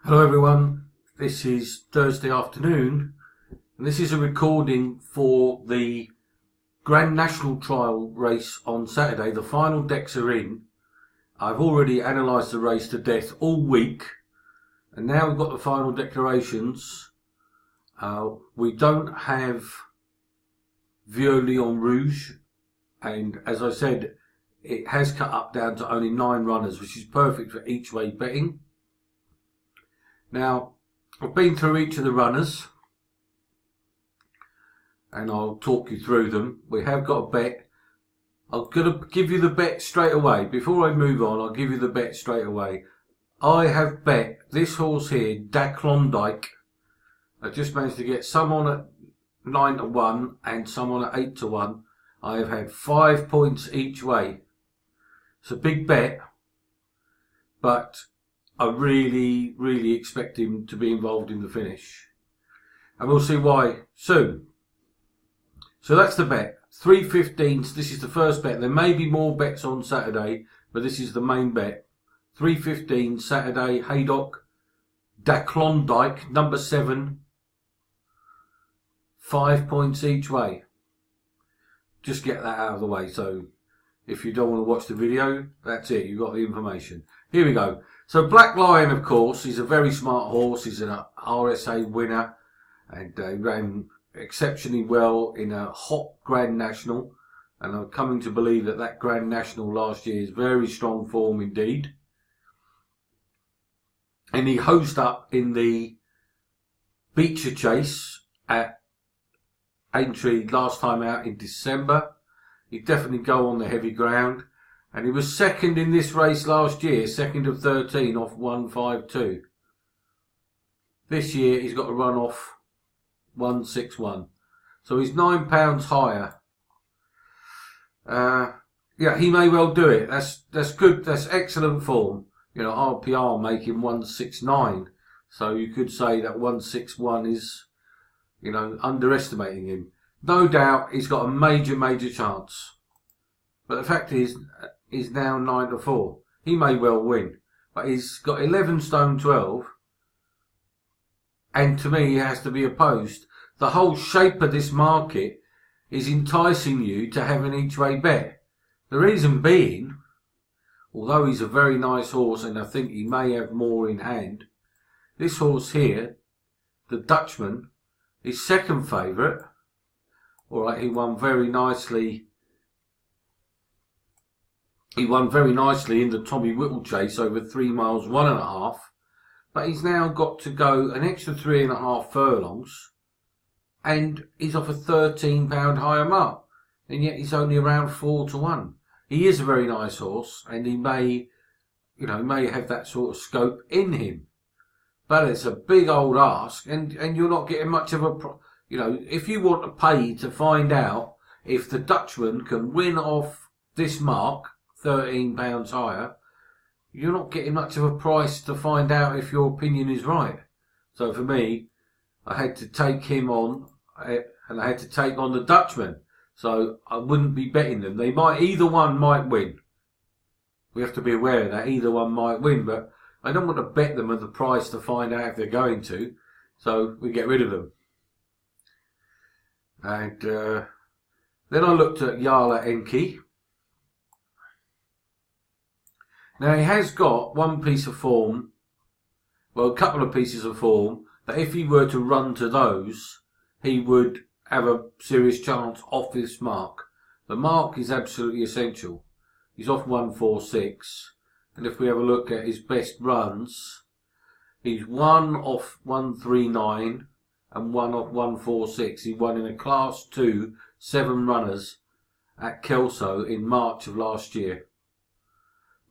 Hello everyone, this is Thursday afternoon and this is a recording for the Grand National Trial race on Saturday. The final decks are in. I've already analysed the race to death all week and now we've got the final declarations. We don't have Vieux Lion Rouge, and as I said, it has cut up down to only 9 runners, which is perfect for each way betting. Now, I've been through each of the runners and I'll talk you through them. We have got a bet. I'm going to give you the bet straight away. Before I move on, I'll give you the bet straight away. I have bet this horse here, Da Klondike. I just managed to get some on at 9 to 1 and some on at 8 to 1. I have had 5 points each way. It's a big bet, but I really expect him to be involved in the finish. And we'll see why soon. So that's the bet. 3.15. This is the first bet. There may be more bets on Saturday, but this is the main bet. 3.15 Saturday, Haydock, Da Klondike, number 7. 5 points each way. Just get that out of the way. So if you don't want to watch the video, that's it. You've got the information. Here we go. So Black Lion, of course, is a very smart horse. He's an RSA winner and ran exceptionally well in a hot Grand National. And I'm coming to believe that that Grand National last year is very strong form indeed. And he hosed up in the Beecher Chase at Aintree last time out in December. He'd definitely go on the heavy ground. And he was second in this race last year, second of 13 off 152. This year he's got to run off 161. So he's £9 higher. Yeah, he may well do it. That's good. That's excellent form. You know, RPR make him 169. So you could say that 161 is, you know, underestimating him. No doubt he's got a major chance. But the fact is, he's now 9 to 4. He may well win. But he's got 11 stone 12. And to me, he has to be opposed. The whole shape of this market is enticing you to have an each way bet. The reason being, although he's a very nice horse and I think he may have more in hand, this horse here, the Dutchman, is second favourite. Alright, he won very nicely. He won very nicely in the Tommy Whittle chase over 3 miles, 1.5. But he's now got to go an extra 3.5 furlongs. And he's off a £13 higher mark. And yet he's only around 4 to 1. He is a very nice horse. And he may, you know, may have that sort of scope in him. But it's a big old ask. And you're not getting much of a, you know, if you want to pay to find out if the Dutchman can win off this mark, £13 higher, you're not getting much of a price to find out if your opinion is right. So for me, I had to take him on, and I had to take on the Dutchman. So I wouldn't be betting them. Either one might win. We have to be aware of that. Either one might win, but I don't want to bet them at the price to find out if they're going to. So we get rid of them. And then I looked at Yala Enki. Now he has got one piece of form, well a couple of pieces of form, that if he were to run to those, he would have a serious chance off this mark. The mark is absolutely essential. He's off 146, and if we have a look at his best runs, he's one off 139 and one off 146. He won in a Class 2 7 runners at Kelso in March of last year.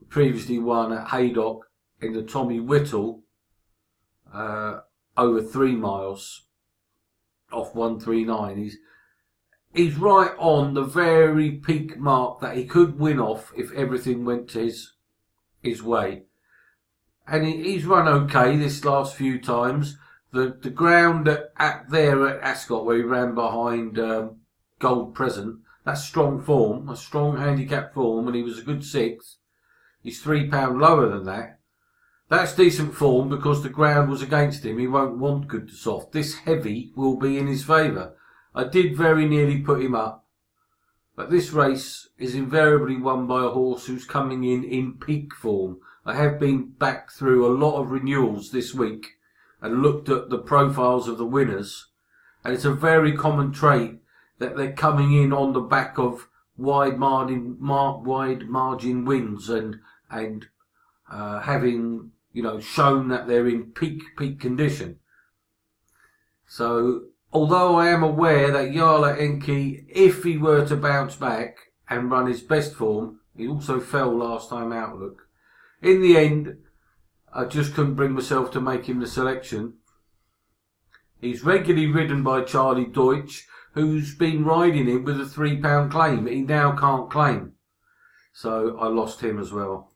Previously won at Haydock in the Tommy Whittle over 3 miles off 139. He's right on the very peak mark that he could win off if everything went to his way. And he's run okay this last few times. The ground at Ascot where he ran behind Gold Present, that's strong form, a strong handicap form, and he was a good 6th. He's £3 lower than that. That's decent form because the ground was against him. He won't want good to soft. This heavy will be in his favour. I did very nearly put him up, but this race is invariably won by a horse who's coming in peak form. I have been back through a lot of renewals this week and looked at the profiles of the winners, and it's a very common trait that they're coming in on the back of wide margin wins and having, you know, shown that they're in peak condition. So although I am aware that Jarla Enki, if he were to bounce back and run his best form, he also fell last time out, look. In the end, I just couldn't bring myself to make him the selection. He's regularly ridden by Charlie Deutsch, who's been riding him with a £3 claim. He now can't claim. So I lost him as well.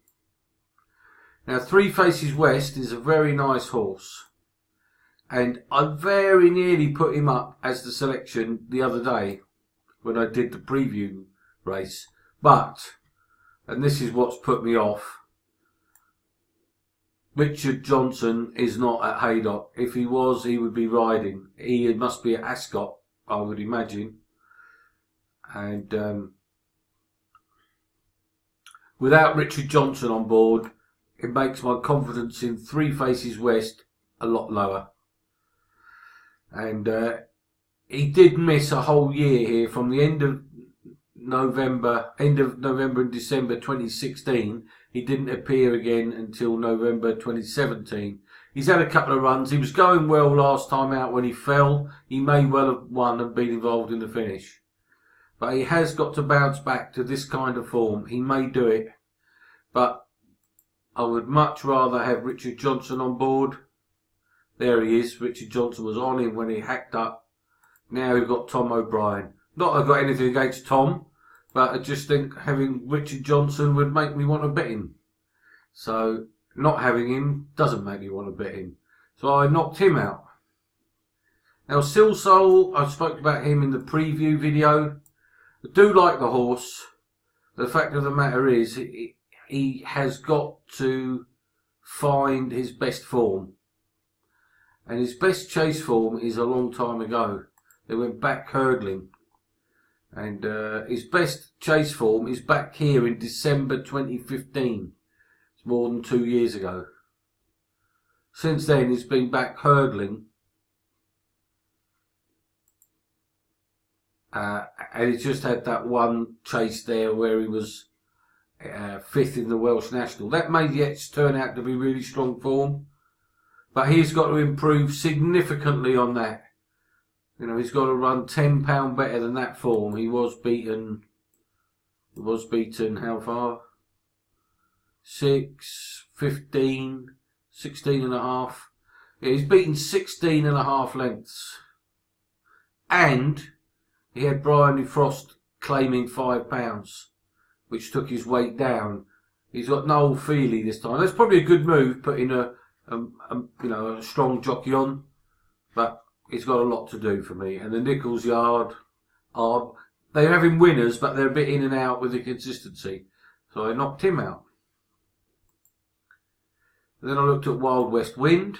Now, Three Faces West is a very nice horse. And I very nearly put him up as the selection the other day when I did the preview race. But, and this is what's put me off, Richard Johnson is not at Haydock. If he was, he would be riding. He must be at Ascot, I would imagine. And without Richard Johnson on board, it makes my confidence in Three Faces West a lot lower. And he did miss a whole year here from the end of November and December 2016. He didn't appear again until November 2017. He's had a couple of runs. He was going well last time out when he fell. He may well have won and been involved in the finish. But he has got to bounce back to this kind of form. He may do it. But I would much rather have Richard Johnson on board. There he is. Richard Johnson was on him when he hacked up. Now we've got Tom O'Brien. Not that I've got anything against Tom, but I just think having Richard Johnson would make me want to bet him. So not having him doesn't make me want to bet him. So I knocked him out. Now Silsoul, I spoke about him in the preview video. I do like the horse. The fact of the matter is he has got to find his best form. And his best chase form is a long time ago. They went back hurdling. And his best chase form is back here in December 2015. It's more than 2 years ago. Since then, he's been back hurdling. And he's just had that one chase there where he was 5th in the Welsh National. That may yet turn out to be really strong form. But he's got to improve significantly on that. You know, he's got to run £10 better than that form. He was beaten how far? 6, 15, 16 and a half. Yeah, he's beaten 16 and a half lengths. And he had Brian Frost claiming £5, which took his weight down. He's got Noel Feely this time. That's probably a good move, putting a strong jockey on, but he's got a lot to do for me. And the Nichols Yard they're having winners, but they're a bit in and out with the consistency. So I knocked him out. And then I looked at Wild West Wind.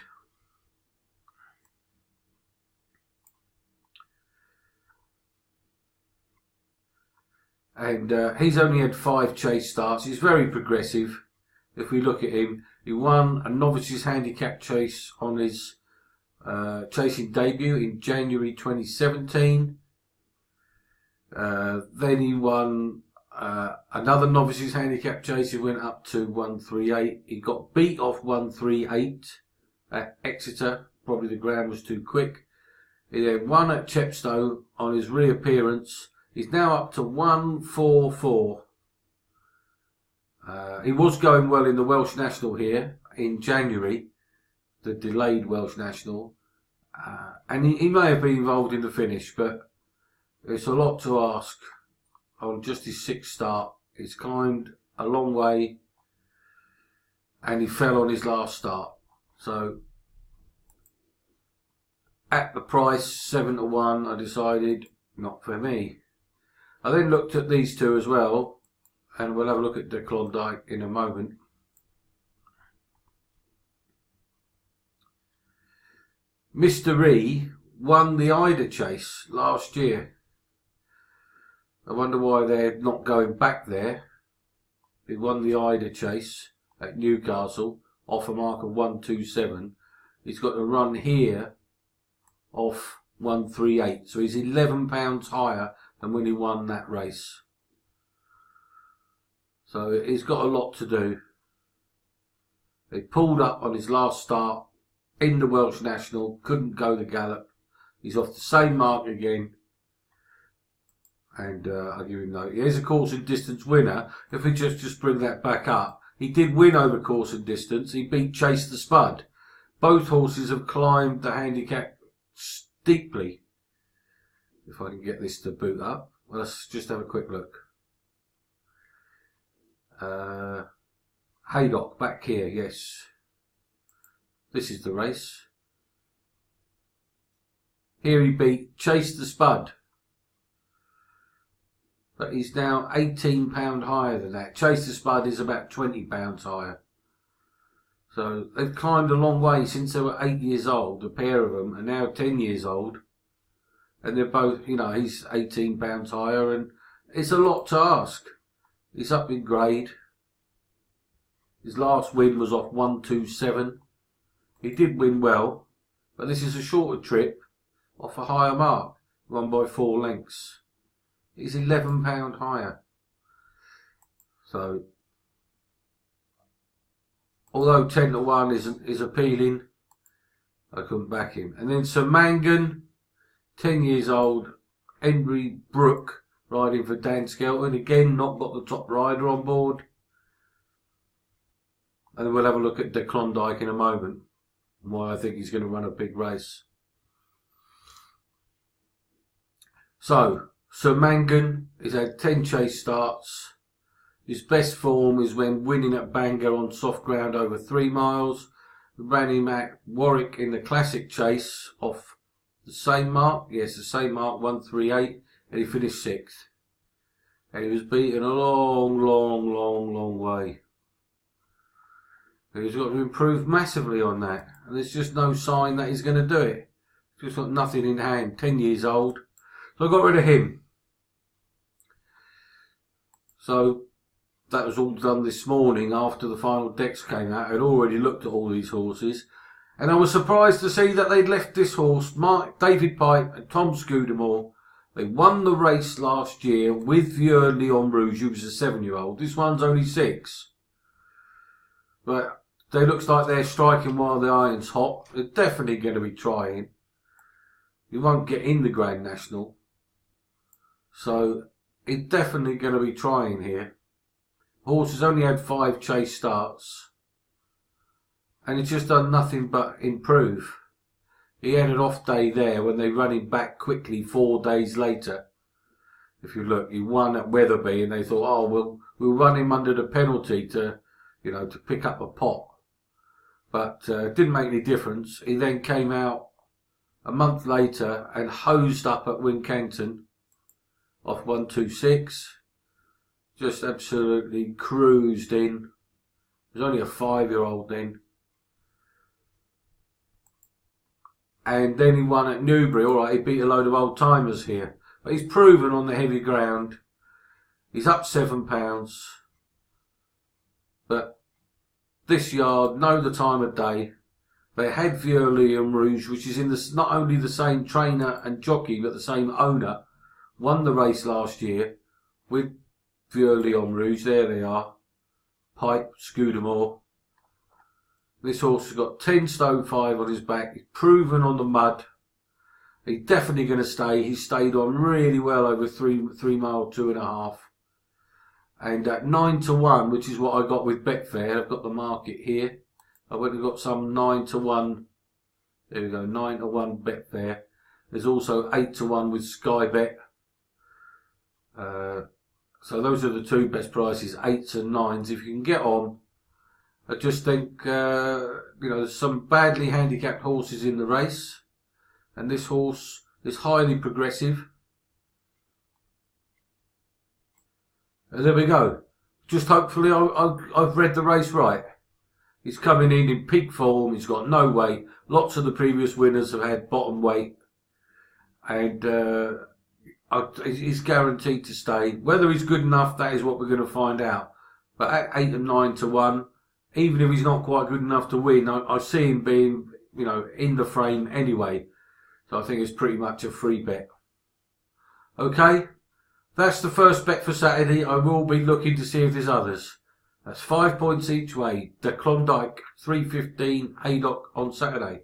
And he's only had 5 chase starts. He's very progressive. If we look at him, he won a novices handicap chase on his chasing debut in January 2017. Then he won another novices handicap chase. He went up to 138. He got beat off 138 at Exeter. Probably the ground was too quick. He then won at Chepstow on his reappearance. He's now up to 144. He was going well in the Welsh National here in January, the delayed Welsh National, and he may have been involved in the finish, but it's a lot to ask on just his 6th start. He's climbed a long way and he fell on his last start. So at the price 7 to 1, I decided not for me. I then looked at these two as well, and we'll have a look at the Klondike in a moment. Mr. E won the Ida chase last year. I wonder why they're not going back there. He won the Ida chase at Newcastle off a mark of 127. He's got to run here off 138. So he's £11 higher than when he won that race. So he's got a lot to do. He pulled up on his last start in the Welsh National, couldn't go the gallop. He's off the same mark again. And I'll give him no. He is a course and distance winner. If we just bring that back up, he did win over course and distance. He beat Chase the Spud. Both horses have climbed the handicap steeply. If I can get this to boot up, well, let's just have a quick look. Haydock back here, yes. This is the race. Here he beat Chase the Spud. But he's now £18 higher than that. Chase the Spud is about £20 higher. So they've climbed a long way since they were 8 years old. The pair of them are now 10 years old. And they're both, you know, he's £18 higher, and it's a lot to ask. He's up in grade. His last win was off 127. He did win well, but this is a shorter trip off a higher mark, won by 4 lengths. He's £11 higher. So, although 10 to 1 is appealing, I couldn't back him. And then Sir Mangan, 10 years old, Henry Brook, riding for Dan Skelton. Again, not got the top rider on board. And we'll have a look at the Klondike in a moment, and why I think he's going to run a big race. So, Sir Mangan has had 10 chase starts. His best form is when winning at Bangor on soft ground over 3 miles. We ran him at Warwick in the classic chase off the same mark. Yes, the same mark, 138, and he finished 6th. And he was beaten a long way. He's got to improve massively on that. And there's just no sign that he's going to do it. He's just got nothing in hand. 10 years old. So I got rid of him. So that was all done this morning after the final decks came out. I'd already looked at all these horses. And I was surprised to see that they'd left this horse, David Pipe and Tom Scudamore. They won the race last year with Vieux Leon Rouge, who was a 7-year-old. This one's only 6. But they looks like they're striking while the iron's hot. They're definitely going to be trying. You won't get in the Grand National. So, it's definitely going to be trying here. Horse has only had 5 chase starts. And it's just done nothing but improve. He had an off day there when they run him back quickly 4 days later. If you look, he won at Wetherby and they thought, oh, we'll run him under the penalty to pick up a pot. But it didn't make any difference. He then came out a month later and hosed up at Wincanton off 126. Just absolutely cruised in. He was only a 5-year-old then. And then he won at Newbury. All right, he beat a load of old timers here. But he's proven on the heavy ground. He's up £7. But this yard know the time of day. They had Vieux Leon Rouge, which is in not only the same trainer and jockey, but the same owner. Won the race last year with Vieux Leon Rouge. There they are. Pipe, Scudamore. This horse has got 10 stone 5 on his back. He's proven on the mud. He's definitely going to stay. He's stayed on really well over 3 mile, 2.5. And at 9 to 1, which is what I got with Betfair, I've got the market here. I went and got some 9 to 1. There we go, 9 to 1 Betfair. There's also 8 to 1 with Sky Bet. So those are the 2 best prices, 8s and 9s. If you can get on, I just think, there's some badly handicapped horses in the race. And this horse is highly progressive. And there we go. Just hopefully I've read the race right. He's coming in peak form. He's got no weight. Lots of the previous winners have had bottom weight. And he's guaranteed to stay. Whether he's good enough, that is what we're going to find out. But at 8 and 9 to 1, even if he's not quite good enough to win, I see him being, in the frame anyway. So I think it's pretty much a free bet. Okay, that's the first bet for Saturday. I will be looking to see if there's others. That's 5 points each way. The Klondike 3:15 Haydock on Saturday.